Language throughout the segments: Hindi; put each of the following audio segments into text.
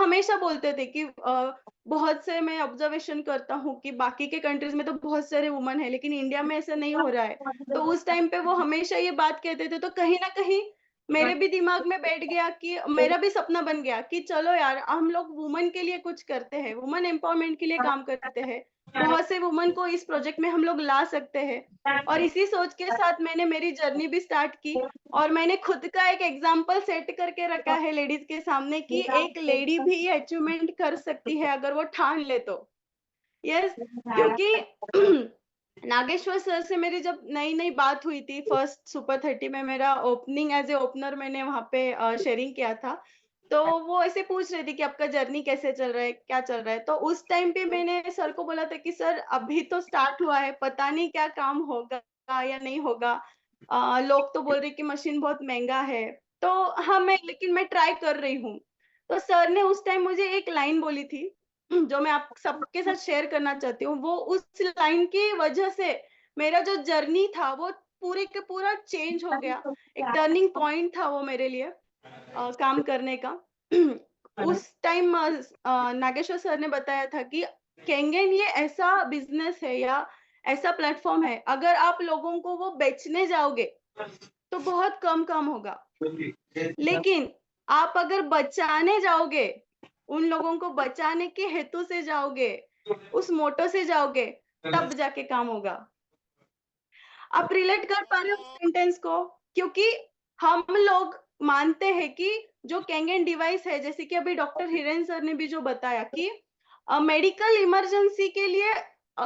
हमेशा बोलते थे कि बहुत से मैं ऑब्जर्वेशन करता हूँ कि बाकी के कंट्रीज में तो बहुत सारे वुमन है, लेकिन इंडिया में ऐसा नहीं हो रहा है। तो उस टाइम पे वो हमेशा ये बात कहते थे, तो कहीं ना कहीं मेरे भी दिमाग में बैठ गया कि मेरा भी सपना बन गया कि चलो यार, हम लोग वुमन के लिए कुछ करते हैं, वुमन एम्पावरमेंट के लिए काम करते हैं, बहुत से वुमन को इस प्रोजेक्ट में हम लोग ला सकते हैं। और इसी सोच के साथ मैंने मेरी जर्नी भी स्टार्ट की। और मैंने खुद का एक एग्जाम्पल सेट करके रखा है लेडीज के सामने कि एक लेडी भी ये अचीवमेंट कर सकती है अगर वो ठान ले तो। यस, क्योंकि नागेश्वर सर से मेरी जब नई नई बात हुई थी, फर्स्ट सुपर 30 में मेरा ओपनिंग एज ए ओपनर मैंने वहां पे शेयरिंग किया था। तो वो ऐसे पूछ रहे थे कि आपका जर्नी कैसे चल रहा है, क्या चल रहा है। तो उस टाइम पे मैंने सर को बोला था कि सर अभी तो स्टार्ट हुआ है, पता नहीं क्या काम होगा या नहीं होगा। लोग तो बोल रहे कि मशीन बहुत महंगा है। तो हाँ, लेकिन मैं ट्राई कर रही हूँ। तो सर ने उस टाइम मुझे एक लाइन बोली थी जो मैं आप सबके साथ शेयर करना चाहती हूँ। वो उस लाइन की वजह से मेरा जो जर्नी था वो पूरे के पूरा चेंज हो गया। एक टर्निंग पॉइंट था वो मेरे लिए काम करने का। उस टाइम नागेश्वर सर ने बताया था कि केंगेन ये ऐसा बिजनेस है या ऐसा प्लेटफॉर्म है, अगर आप लोगों को वो बेचने जाओगे तो बहुत कम काम होगा, लेकिन आप अगर बचाने जाओगे, उन लोगों को बचाने के हेतु से जाओगे, उस मोटो से जाओगे, तब जाके काम होगा। आप रिलेट कर पा रहे हो सेंटेंस को? क्योंकि हम लोग मानते हैं कि जो कैंगन डिवाइस है, जैसे कि अभी डॉक्टर हिरेन सर ने भी जो बताया कि मेडिकल इमरजेंसी के लिए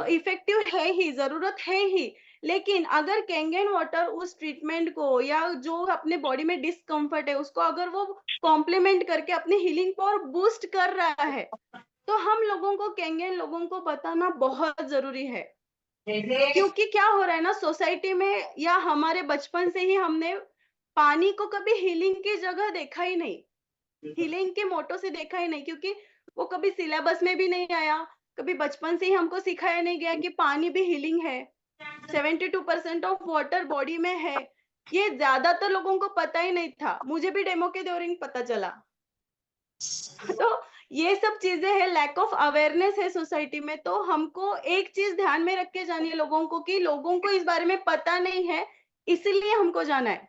इफेक्टिव है ही, जरूरत है ही। लेकिन अगर कैंगन वाटर उस ट्रीटमेंट को या जो अपने बॉडी में डिस्कम्फर्ट है उसको अगर वो कॉम्प्लीमेंट करके अपनी हीलिंग पावर बूस्ट कर रहा है, तो हम लोगों को, कैंगन लोगों को बताना बहुत जरूरी है। क्योंकि क्या हो रहा है ना सोसाइटी में, या हमारे बचपन से ही हमने पानी को कभी हीलिंग की जगह देखा ही नहीं, हीलिंग के मोटो से देखा ही नहीं, क्योंकि वो कभी सिलेबस में भी नहीं आया। कभी बचपन से ही हमको सिखाया नहीं गया कि पानी भी हीलिंग है, 72% ऑफ वाटर बॉडी में है। ये ज्यादातर लोगों को पता ही नहीं था, मुझे भी डेमो के दौरान पता चला। तो ये सब चीजें है, लैक ऑफ अवेयरनेस है सोसाइटी में। तो हमको एक चीज ध्यान में रख के जानी है लोगों को कि लोगों को इस बारे में पता नहीं है, इसलिए हमको जाना है,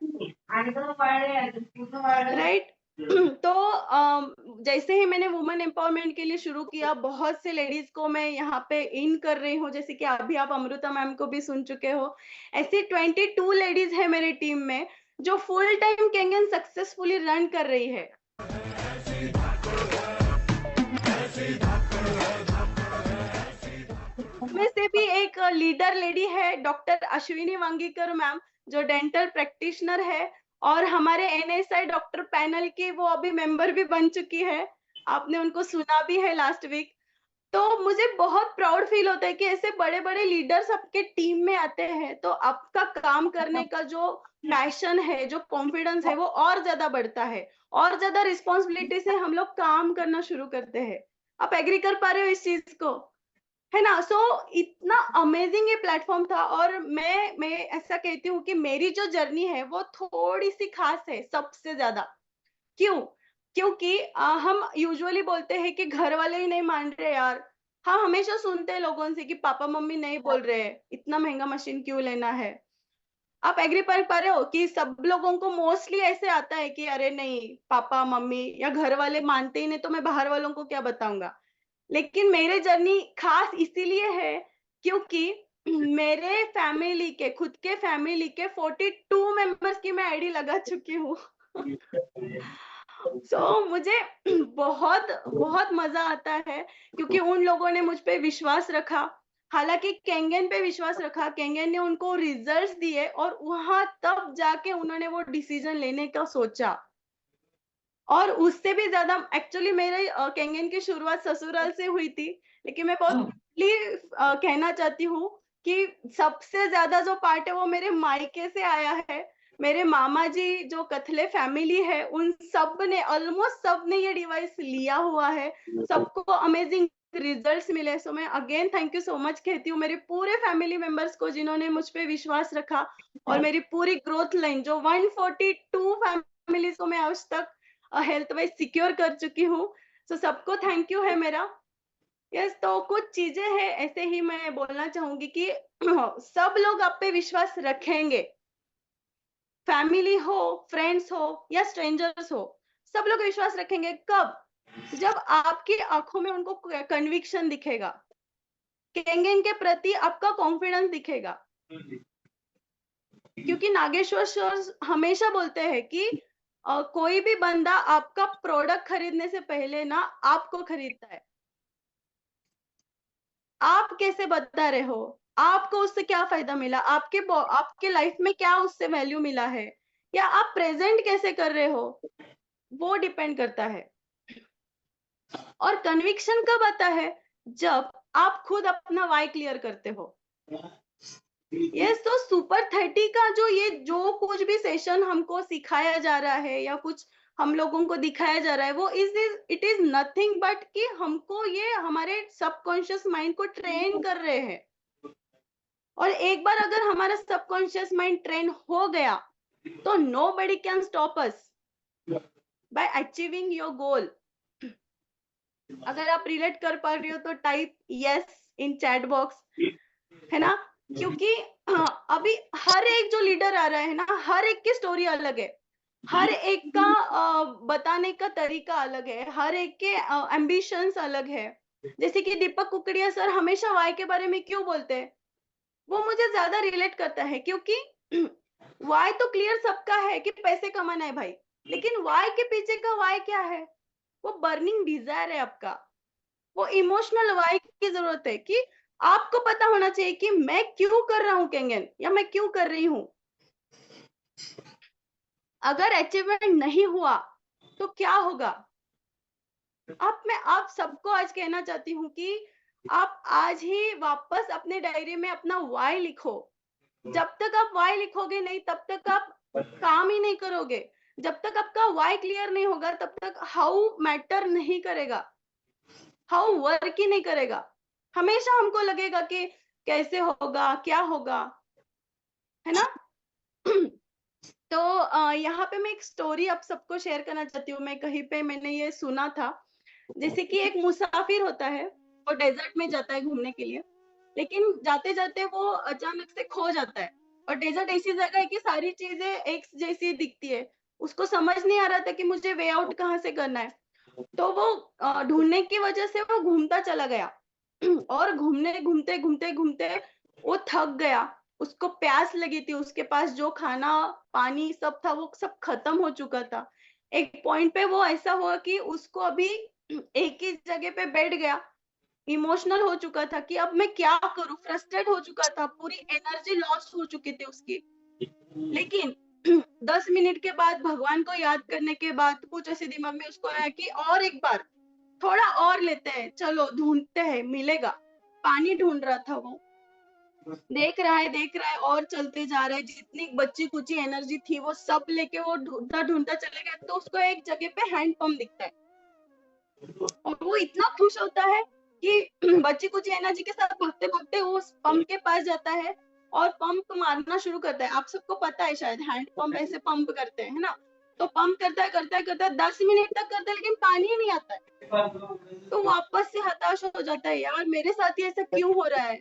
राइट। तो जैसे ही मैंने वुमेन एम्पावरमेंट के लिए शुरू किया, बहुत से लेडीज को मैं यहाँ पे इन कर रही हूँ, जैसे कि अभी आप अमृता मैम को भी सुन चुके हो। ऐसी 22 लेडीज है मेरी टीम में जो full time Kangen successfully run कर रही है। में से भी एक लीडर लेडी है डॉक्टर अश्विनी वांगीकर मैम, जो डेंटल प्रैक्टिशनर है और हमारे एनएसआई डॉक्टर पैनल की वो अभी मेंबर भी बन चुकी है। आपने उनको सुना भी है लास्ट वीक। तो मुझे बहुत प्राउड फील होता है कि ऐसे बड़े बड़े लीडर्स आपके टीम में आते हैं, तो आपका काम करने का जो पैशन है, जो कॉन्फिडेंस है, वो और ज्यादा बढ़ता है, और ज्यादा रिस्पॉन्सिबिलिटी से हम लोग काम करना शुरू करते हैं। आप एग्री कर पा रहे हो इस चीज को, है ना? सो इतना अमेजिंग ये प्लेटफॉर्म था। और मैं ऐसा कहती हूँ कि मेरी जो जर्नी है वो थोड़ी सी खास है सबसे ज्यादा। क्यों? क्योंकि हम यूजुअली बोलते हैं कि घर वाले ही नहीं मान रहे यार। हाँ, हमेशा सुनते हैं लोगों से कि पापा मम्मी नहीं बोल रहे हैं, इतना महंगा मशीन क्यों लेना है। आप एग्री कर पा रहे हो कि सब लोगों को मोस्टली ऐसे आता है कि अरे नहीं, पापा मम्मी या घर वाले मानते ही नहीं तो मैं बाहर वालों को क्या बताऊंगा। लेकिन मेरे जर्नी खास इसीलिए है क्योंकि मेरे फैमिली के, खुद के फैमिली के 42 मेंबर्स की मैं आईडी लगा चुकी हूँ। मुझे बहुत बहुत मजा आता है क्योंकि उन लोगों ने मुझ पे विश्वास रखा। हालांकि केंगन पे विश्वास रखा, केंगन ने उनको रिजल्ट्स दिए और वहां तब जाके उन्होंने वो डिसीजन लेने का सोचा। और उससे भी ज्यादा एक्चुअली मेरे केंगन की शुरुआत ससुराल से हुई थी। लेकिन मैं बहुत कहना चाहती हूँ कि सबसे ज्यादा जो पार्ट है वो मेरे मायके से आया है। मेरे मामा जी जो कथले फैमिली है, उन सब ने, ऑलमोस्ट सब ने ये डिवाइस लिया हुआ है, सबको अमेजिंग रिजल्ट्स मिले। सो मैं again thank you so much कहती हूँ मेरे पूरे फैमिली मेंबर्स को जिन्होंने मुझ पे विश्वास रखा। और मेरी पूरी ग्रोथ लाइन जो 142 फैमिलीज को मैं आज तक हेल्थ वाइज सिक्योर कर चुकी हूँ। सो सबको थैंक यू है मेरा। यस, तो कुछ चीजें हैं ऐसे ही मैं बोलना चाहूंगी कि सब लोग आप पे विश्वास रखेंगे, फैमिली हो, फ्रेंड्स हो या स्ट्रेंजर्स हो, सब लोग विश्वास रखेंगे कब? जब आपकी आंखों में उनको कन्विक्शन दिखेगा, केंगेन के प्रति आपका कॉन्फिडेंस दिखेगा। क्योंकि नागेश्वर सर हमेशा बोलते हैं कि कोई भी बंदा आपका प्रोडक्ट खरीदने से पहले ना आपको खरीदता है। आप कैसे बता रहे हो, आपको उससे क्या फायदा मिला, आपके लाइफ में क्या उससे वैल्यू मिला है, या आप प्रेजेंट कैसे कर रहे हो, वो डिपेंड करता है। और कन्विक्शन कब आता है? जब आप खुद अपना वाई क्लियर करते हो। यस, तो सुपर 30 का जो कुछ भी सेशन हमको सिखाया जा रहा है या कुछ हम लोगों को दिखाया जा रहा है, वो इट इज नथिंग बट कि हमको ये हमारे सबकॉन्शियस माइंड को ट्रेन कर रहे हैं। और एक बार अगर हमारा सबकॉन्शियस माइंड ट्रेन हो गया तो nobody can stop us bye achieving your goal. अगर आप रिलेट कर पा रही हो तो type yes in chat box, है ना? क्योंकि अभी हर एक जो लीडर आ रहा है ना, हर एक की स्टोरी अलग है, हर एक का बताने का तरीका अलग है, हर एक के एम्बिशंस अलग है। जैसे कि दीपक कुकड़िया सर हमेशा वाई के बारे में क्यों बोलते हैं, वो मुझे ज्यादा रिलेट करता है, क्योंकि वाई तो क्लियर सबका है कि पैसे कमाना है भाई, लेकिन वाई के पीछे का वाई क्या है? वो बर्निंग डिजायर है आपका, वो इमोशनल वाई की जरूरत है कि आपको पता होना चाहिए कि मैं क्यों कर रहा हूं केंगन, या मैं क्यों कर रही हूं। अगर अचीवमेंट नहीं हुआ तो क्या होगा? मैं आप सबको आज कहना चाहती हूँ कि आप आज ही वापस अपने डायरी में अपना वाई लिखो। जब तक आप वाई लिखोगे नहीं, तब तक आप काम ही नहीं करोगे। जब तक आपका वाई क्लियर नहीं होगा, तब तक हाउ मैटर नहीं करेगा, हाउ वर्क ही नहीं करेगा। हमेशा हमको लगेगा कि कैसे होगा, क्या होगा, है ना? तो यहाँ पे मैं एक स्टोरी आप सबको शेयर करना चाहती हूँ। मैं कहीं पे मैंने ये सुना था, जैसे कि एक मुसाफिर होता है, वो डेजर्ट में जाता है घूमने के लिए, लेकिन जाते जाते वो अचानक से खो जाता है। और डेजर्ट ऐसी जगह है कि सारी चीजें एक जैसी दिखती है, उसको समझ नहीं आ रहा था कि मुझे वे आउट कहाँ से करना है। तो वो ढूंढने की वजह से वो घूमता चला गया और घूमने घूमते घूमते घूमते वो थक गया, उसको प्यास लगी थी, उसके पास जो खाना पानी सब था वो सब खत्म हो चुका था। एक पॉइंट पे वो ऐसा हुआ कि उसको अभी एक ही जगह पे बैठ गया, इमोशनल हो चुका था कि अब मैं क्या करूं, फ्रस्ट्रेट हो चुका था, पूरी एनर्जी लॉस्ट हो चुकी थी उसकी। लेकिन 10 मिनट के बाद भगवान को याद करने के बाद कुछ ऐसे दिमाग में उसको आया कि और एक बार थोड़ा और लेते हैं, चलो ढूंढते हैं, मिलेगा। पानी ढूंढ रहा था वो, देख रहा है और चलते जा रहा है, जितनी बच्ची कुची एनर्जी थी वो सब लेके वो ढूंढता ढूंढता चले गया। तो उसको एक जगह पे हैंड पंप दिखता है और वो इतना खुश होता है कि बच्ची कुची एनर्जी के साथ भागते भागते वो उस पंप के पास जाता है और पंप मारना शुरू करता है। आप सबको पता है शायद हैंड पंप ऐसे पंप करते हैं, है ना? तो पंप करता है 10 मिनट तक करता है, लेकिन पानी ही नहीं आता है। तो वापस से हताश हो जाता है, यार मेरे साथ ही ऐसा क्यों हो रहा है,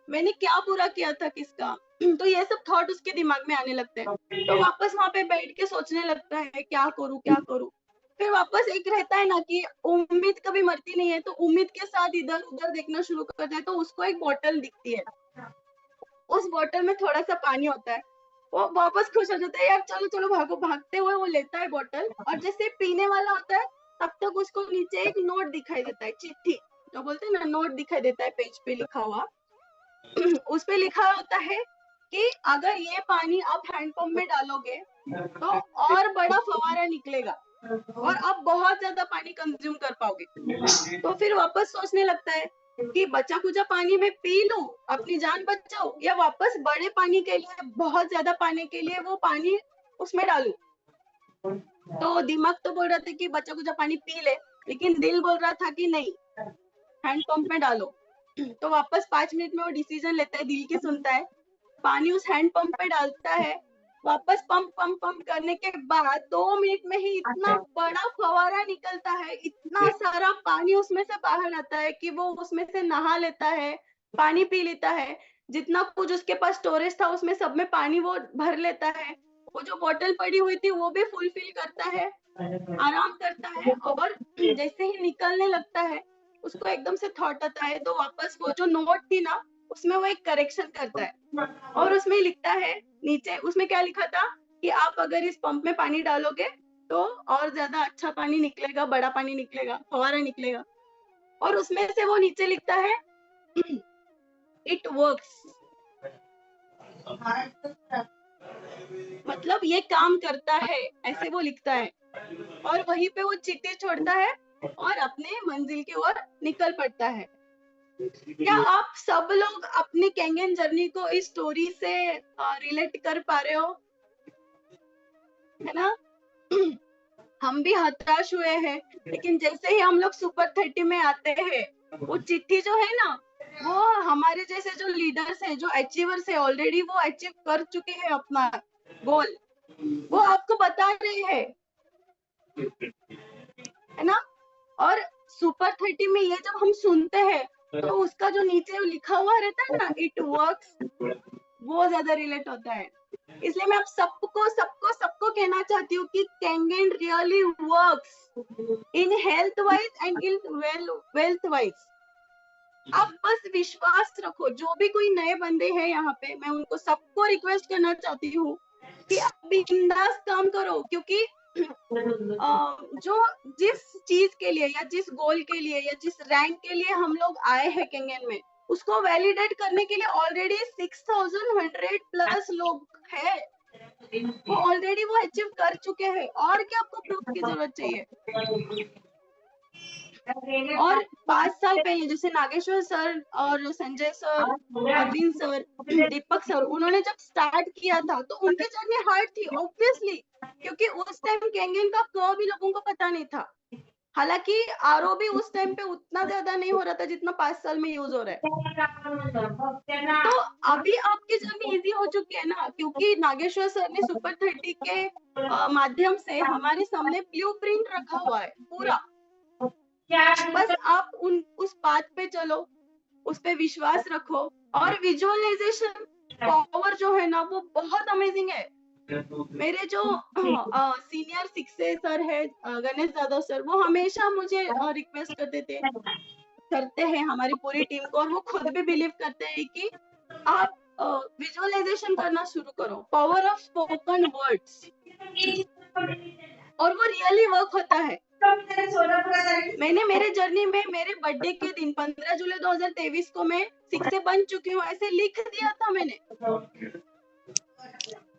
मैंने क्या बुरा किया था किसका? तो ये सब थॉट उसके दिमाग में आने लगते हैं। तो वापस वहां पे बैठ के सोचने लगता है क्या करूं क्या करूं। फिर वापस एक रहता है ना कि उम्मीद कभी मरती नहीं है, तो उम्मीद के साथ इधर उधर देखना शुरू करता है। तो उसको एक बोतल दिखती है, उस बोतल में थोड़ा सा पानी होता है। वो वापस खुश हो जाता है, यार चलो चलो भागो। भागते हुए वो लेता है बोतल और जैसे पीने वाला होता है, तब तक उसको नीचे एक नोट दिखाई देता है, चिट्ठी जो बोलते हैं ना, नोट दिखाई देता है पेज पे लिखा हुआ। उस पे लिखा होता है कि अगर ये पानी आप हैंडपंप में डालोगे तो और बड़ा फवारा निकलेगा और आप बहुत ज्यादा पानी कंज्यूम कर पाओगे। तो फिर वापस सोचने लगता है कि बचा कुचा पानी में पी लूं, अपनी जान बचाओ, या वापस बड़े पानी के लिए, बहुत ज्यादा पानी के लिए वो पानी उसमें डालूं। तो दिमाग तो बोल रहा था कि बचा कुचा पानी पी ले, लेकिन दिल बोल रहा था कि नहीं, हैंडपंप में डालो। तो वापस 5 मिनट में वो डिसीजन लेता है, दिल की सुनता है, पानी उस हैंड पंप पे डालता है वापस पंप पंप पंप करने के बाद 2 मिनट में ही इतना बड़ा फवारा निकलता है, इतना सारा पानी उसमें से बाहर आता है कि वो उसमें से नहा लेता है, पानी पी लेता है, जितना कुछ उसके पास स्टोरेज था उसमें सब में पानी वो भर लेता है, वो जो बॉटल पड़ी हुई थी वो भी फुलफिल करता है, आराम करता है, और जैसे ही निकलने लगता है उसको एकदम से थॉट आता है, तो वापस वो जो नोट थी ना उसमें वो एक करेक्शन करता है और उसमें लिखता है नीचे, उसमें क्या लिखा था कि आप अगर इस पंप में पानी डालोगे तो और ज्यादा अच्छा पानी निकलेगा, बड़ा पानी निकलेगा, फवारा निकलेगा, और उसमें से वो नीचे लिखता है इट वर्क्स, मतलब ये काम करता है, ऐसे वो लिखता है, और वहीं पे वो चिट्ठी छोड़ता है और अपने मंजिल की ओर निकल पड़ता है। क्या आप सब लोग अपनी कैंगन जर्नी को इस स्टोरी से रिलेट कर पा रहे हो, है ना? हम भी हताश हुए हैं, लेकिन जैसे ही हम लोग सुपर 30 में आते हैं, वो चिट्ठी जो है ना, वो हमारे जैसे जो लीडर्स है, जो अचीवर्स है, ऑलरेडी वो अचीव कर चुके हैं अपना गोल, वो आपको बता रहे हैं, है ना? और सुपर 30 में ये जब हम सुनते हैं तो उसका जो नीचे लिखा हुआ रहता है ना, इट वर्क्स, वो ज्यादा रिलेट होता है। इसलिए मैं आप सबको सबको सबको कहना चाहती हूँ कि Kangen really works in health wise and in wealth wise. आप बस विश्वास रखो, जो भी कोई नए बंदे हैं यहाँ पे, मैं उनको सबको रिक्वेस्ट करना चाहती हूँ कि आप बिंदास काम करो, क्योंकि जो जिस चीज के लिए या जिस गोल के लिए या जिस रैंक के लिए हम लोग आए हैं कैंगन में, उसको वैलिडेट करने के लिए ऑलरेडी 6100 प्लस लोग हैं, वो ऑलरेडी वो अचीव कर चुके हैं, और क्या आपको प्रूफ की जरूरत चाहिए? और 5 साल पहले जैसे नागेश्वर सर और संजय सर, अरविंद सर, दीपक सर, उन्होंने जब स्टार्ट किया था तो उनकी जर्नी हार्ड थी ऑब्वियसली, क्योंकि उस टाइम कैंगन का कर्व भी लोगों को पता नहीं था। हालांकि आरओ भी उस टाइम पे उतना ज्यादा नहीं हो रहा था जितना 5 साल में यूज हो रहा है। तो अभी आपकी जर्नी इजी हो चुकी है ना, क्योंकि नागेश्वर सर ने सुपर 30 के माध्यम से हमारे सामने ब्लूप्रिंट रखा हुआ है पूरा। बस आप उस पाथ पे चलो, उस पे विश्वास रखो, और विजुअलाइजेशन पावर जो है ना वो बहुत अमेजिंग है। मेरे जो सीनियर शिक्षक सर है, गणेश यादव सर, वो हमेशा मुझे रिक्वेस्ट करते हैं हमारी पूरी टीम को, और वो खुद भी बिलीव करते हैं कि आप विजुअलाइजेशन करना शुरू करो, पावर ऑफ स्पोकन वर्ड्स, और वो रियली वर्क होता है। मैंने मेरे जर्नी में मेरे बर्थडे के दिन 15 जुलाई 2023 को मैं शिक्षक बन चुकी हूँ, ऐसे लिख दिया था मैंने,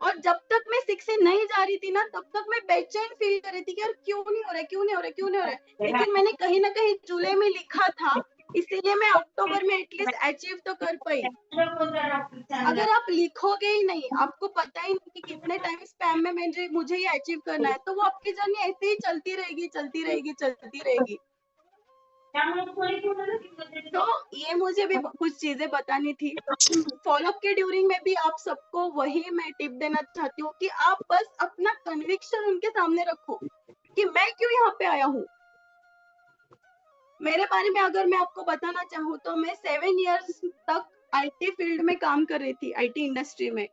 और जब तक मैं शिक्षक नहीं जा रही थी ना, तब तक मैं बेचैन फील कर रही थी कि यार क्यों नहीं हो रहा है, क्यों नहीं हो रहा है, क्यों नहीं हो रहा है, लेकिन मैंने कहीं ना कहीं जुलाई में लिखा था, इसीलिए मैं अक्टूबर में एटलीस्ट अचीव तो कर पाई। अगर आप लिखोगे ही नहीं, आपको पता ही नहीं कि कितने टाइम स्पैम में मुझे ये अचीव करना है, तो वो आपकी जर्नी ऐसे ही चलती रहेगी, चलती रहेगी, चलती रहेगी। तो ये मुझे भी कुछ चीजें बतानी थी। फॉलोअप के ड्यूरिंग में भी आप सबको वही मैं टिप देना चाहती हूँ कि आप बस अपना कन्विक्शन उनके सामने रखो कि मैं क्यों यहाँ पे आया हूँ। मेरे बारे में अगर मैं आपको बताना चाहूँ तो मैं 7 इयर्स तक आईटी फील्ड में काम कर रही थी, आईटी इंडस्ट्री में।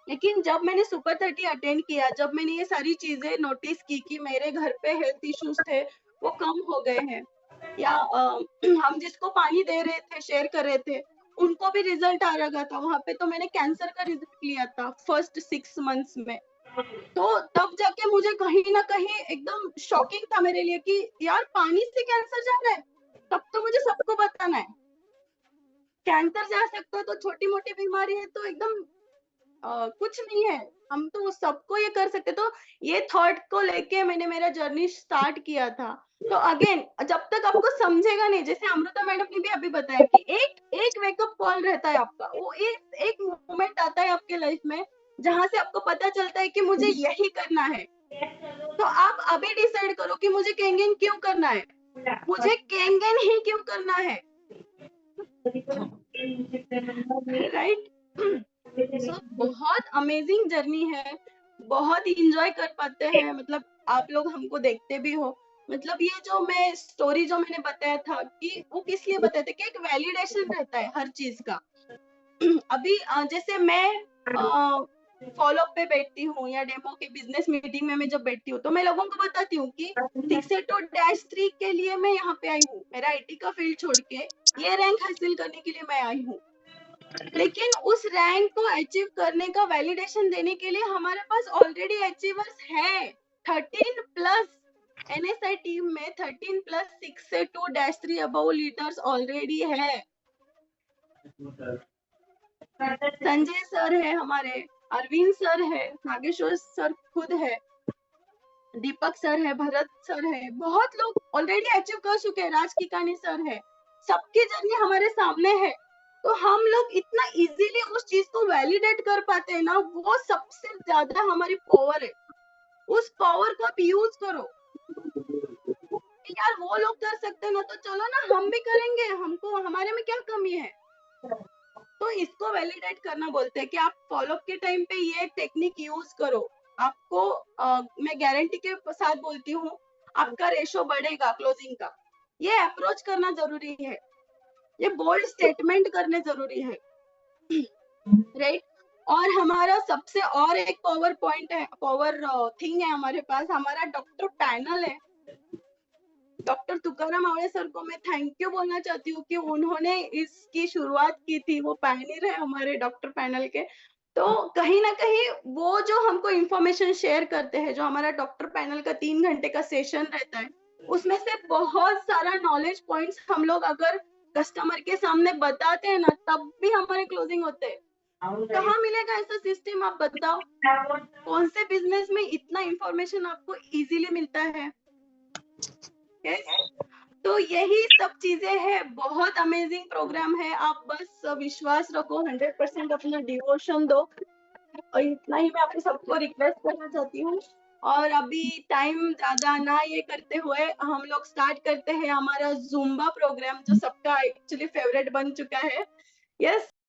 लेकिन जब मैंने सुपर 30 अटेंड किया, जब मैंने ये सारी चीजें नोटिस की कि मेरे घर पे हेल्थ इश्यूज थे वो कम हो गए हैं, या हम जिसको पानी दे रहे थे, शेयर कर रहे थे, उनको भी रिजल्ट आ रहा था वहां पे, तो मैंने कैंसर का रिजल्ट लिया था फर्स्ट 6 मंथ्स में। तो तब जाके मुझे कहीं ना कहीं एकदम शॉकिंग था मेरे लिए कि यार पानी से कैंसर जा रहा है, तब तो मुझे सबको बताना है। कैंसर जा सकता है तो छोटी मोटी बीमारी है तो एकदम कुछ नहीं है, हम तो सबको ये कर सकते। तो ये थॉट को लेके मैंने मेरा जर्नी स्टार्ट किया था। तो अगेन, जब तक आपको समझेगा नहीं, जैसे अमृता मैडम ने भी अभी बताया कि एक वेकअप कॉल रहता है आपका, वो एक मोमेंट आता है आपके लाइफ में जहां से आपको पता चलता है कि मुझे यही करना है। तो आप अभी डिसाइड करो कि मुझे कैंगन क्यों करना है, मुझे कैंगन ही क्यों करना है, राइट? सो बहुत अमेजिंग जर्नी है, बहुत इंजॉय कर पाते हैं, मतलब आप लोग हमको देखते भी हो। मतलब ये जो मैं स्टोरी जो मैंने बताया था कि वो किस लिए बताया था कि एक वैलिडेशन रहता है हर चीज का। अभी जैसे मैं फॉलो अप पे बैठती हूँ या डेमो के बिजनेस मीटिंग में मैं जब बैठती हूँ तो मैं लोगों को बताती हूँ कि 682-3 के लिए मैं यहाँ पे आई हूँ, मेरा आईटी का फील्ड छोड़ के ये रैंक हासिल करने के लिए मैं आई हूँ। लेकिन उस रैंक को अचीव करने का वैलिडेशन देने के लिए हमारे पास ऑलरेडी अचीवर्स है 13+। एनएसआई टीम में 13+ 682-3 अबव लीडर्स ऑलरेडी है। संजय सर है हमारे, अरविंद सर है, नागेश्वर सर खुद है, दीपक सर है, भरत सर है, बहुत लोग ऑलरेडी अचीव कर चुके हैं, राज किकानी सर है, सबकी जर्नी हमारे सामने है। तो हम लोग इतना इजीली उस चीज को वैलिडेट कर पाते हैं ना, वो सबसे ज्यादा हमारी पावर है। उस पावर को आप यूज करो यार, वो लोग कर सकते हैं ना, तो चलो ना हम भी करेंगे, हमको हमारे में क्या कमी है। तो इसको वैलिडेट करना बोलते हैं कि आप फॉलोअप के टाइम पे ये टेक्निक यूज करो। आपको मैं गारंटी के साथ बोलती हूँ, आपका रेशो बढ़ेगा क्लोजिंग का। ये अप्रोच करना जरूरी है, ये बोल्ड स्टेटमेंट करने जरूरी है, राइट। और हमारा सबसे और एक पावर पॉइंट है, पावर थिंग है हमारे पास, हमारा डॉक्टर पैनल है। डॉक्टर तुकाराम आवड़े सर को मैं थैंक यू बोलना चाहती हूँ कि उन्होंने इसकी शुरुआत की थी, वो पायनियर है हमारे डॉक्टर पैनल के। तो कहीं ना कहीं वो जो हमको इंफॉर्मेशन शेयर करते हैं, जो हमारा डॉक्टर पैनल का 3 घंटे का सेशन रहता है, उसमें से बहुत सारा नॉलेज पॉइंट्स हम लोग अगर कस्टमर के सामने बताते हैं ना, तब भी हमारे क्लोजिंग होते हैं। कहाँ मिलेगा ऐसा सिस्टम, आप बताओ, कौन से बिजनेस में इतना इंफॉर्मेशन आपको इजीली मिलता है। तो यही सब चीजें हैं, बहुत अमेजिंग प्रोग्राम है, आप बस विश्वास रखो, 100% अपना डिवोशन दो, और इतना ही मैं आपको सबको रिक्वेस्ट करना चाहती हूँ। और अभी टाइम ज्यादा ना ये करते हुए हम लोग स्टार्ट करते हैं हमारा जुम्बा प्रोग्राम, जो सबका एक्चुअली फेवरेट बन चुका है। यस।